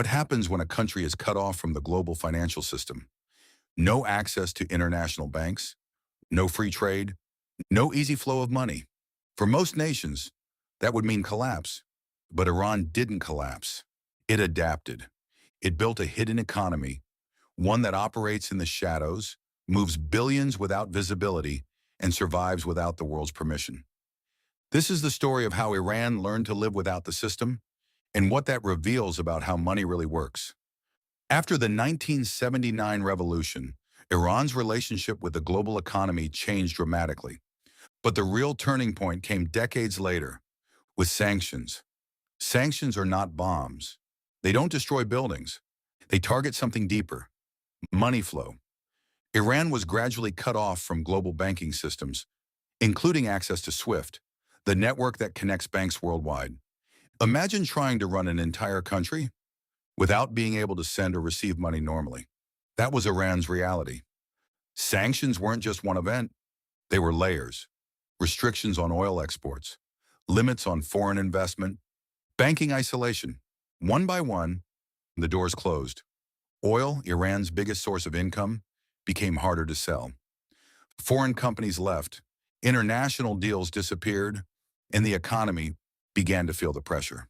What happens when a country is cut off from the global financial system? No access to international banks, no free trade, no easy flow of money. For most nations, that would mean collapse. But Iran didn't collapse. It adapted. It built a hidden economy, one that operates in the shadows, moves billions without visibility, and survives without the world's permission. This is the story of how Iran learned to live without the system and what that reveals about how money really works. After the 1979 revolution, Iran's relationship with the global economy changed dramatically. But the real turning point came decades later with sanctions. Sanctions are not bombs. They don't destroy buildings. They target something deeper: money flow. Iran was gradually cut off from global banking systems, including access to SWIFT, the network that connects banks worldwide. Imagine trying to run an entire country without being able to send or receive money normally. That was Iran's reality. Sanctions weren't just one event, they were layers. Restrictions on oil exports, limits on foreign investment, banking isolation. One by one, the doors closed. Oil, Iran's biggest source of income, became harder to sell. Foreign companies left, international deals disappeared, and the economy began to feel the pressure.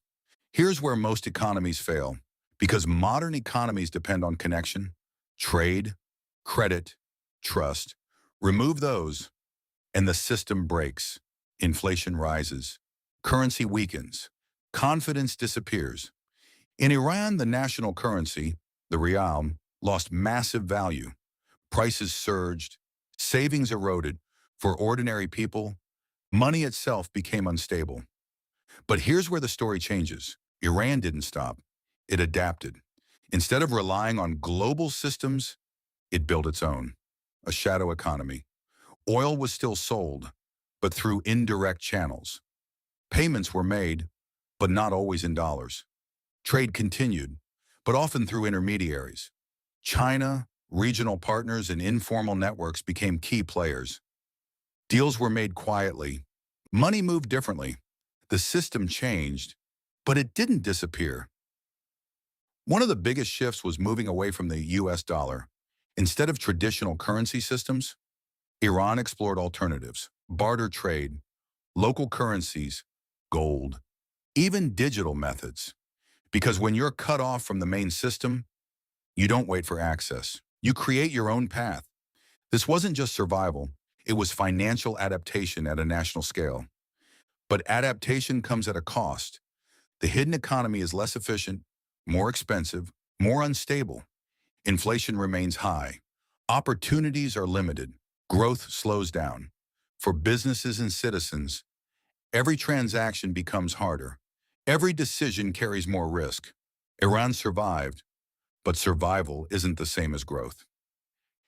Here's where most economies fail, because modern economies depend on connection, trade, credit, trust. Remove those, and the system breaks. Inflation rises, currency weakens, confidence disappears. In Iran, the national currency, the rial, lost massive value. Prices surged, savings eroded. For ordinary people, money itself became unstable. But here's where the story changes. Iran didn't stop. It adapted. Instead of relying on global systems, it built its own, a shadow economy. Oil was still sold, but through indirect channels. Payments were made, but not always in dollars. Trade continued, but often through intermediaries. China, regional partners, and informal networks became key players. Deals were made quietly. Money moved differently. The system changed, but it didn't disappear. One of the biggest shifts was moving away from the US dollar. Instead of traditional currency systems, Iran explored alternatives: barter trade, local currencies, gold, even digital methods. Because when you're cut off from the main system, you don't wait for access. You create your own path. This wasn't just survival, it was financial adaptation at a national scale. But adaptation comes at a cost. The hidden economy is less efficient, more expensive, more unstable. Inflation remains high. Opportunities are limited. Growth slows down. For businesses and citizens, every transaction becomes harder. Every decision carries more risk. Iran survived, but survival isn't the same as growth.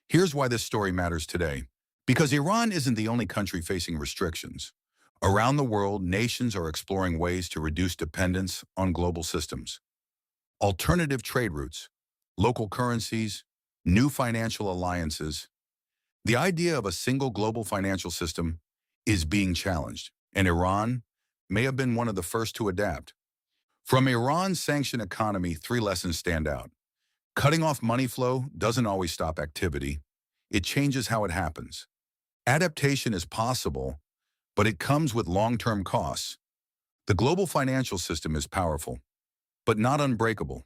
Here's why this story matters today. Because Iran isn't the only country facing restrictions. Around the world, nations are exploring ways to reduce dependence on global systems. Alternative trade routes, local currencies, new financial alliances. The idea of a single global financial system is being challenged, and Iran may have been one of the first to adapt. From Iran's sanctioned economy, three lessons stand out. Cutting off money flow doesn't always stop activity. It changes how it happens. Adaptation is possible, but it comes with long-term costs. The global financial system is powerful, but not unbreakable.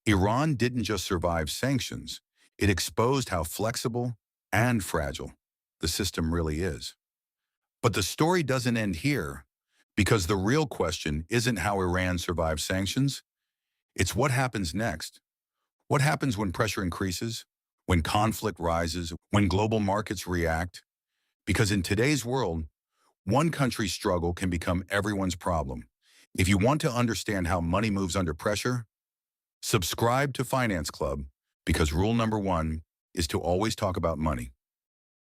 Iran didn't just survive sanctions, it exposed how flexible and fragile the system really is. But the story doesn't end here, because the real question isn't how Iran survives sanctions, it's what happens next. What happens when pressure increases, when conflict rises, when global markets react? Because in today's world, one country's struggle can become everyone's problem. If you want to understand how money moves under pressure, subscribe to Finance Club, because rule number one is to always talk about money.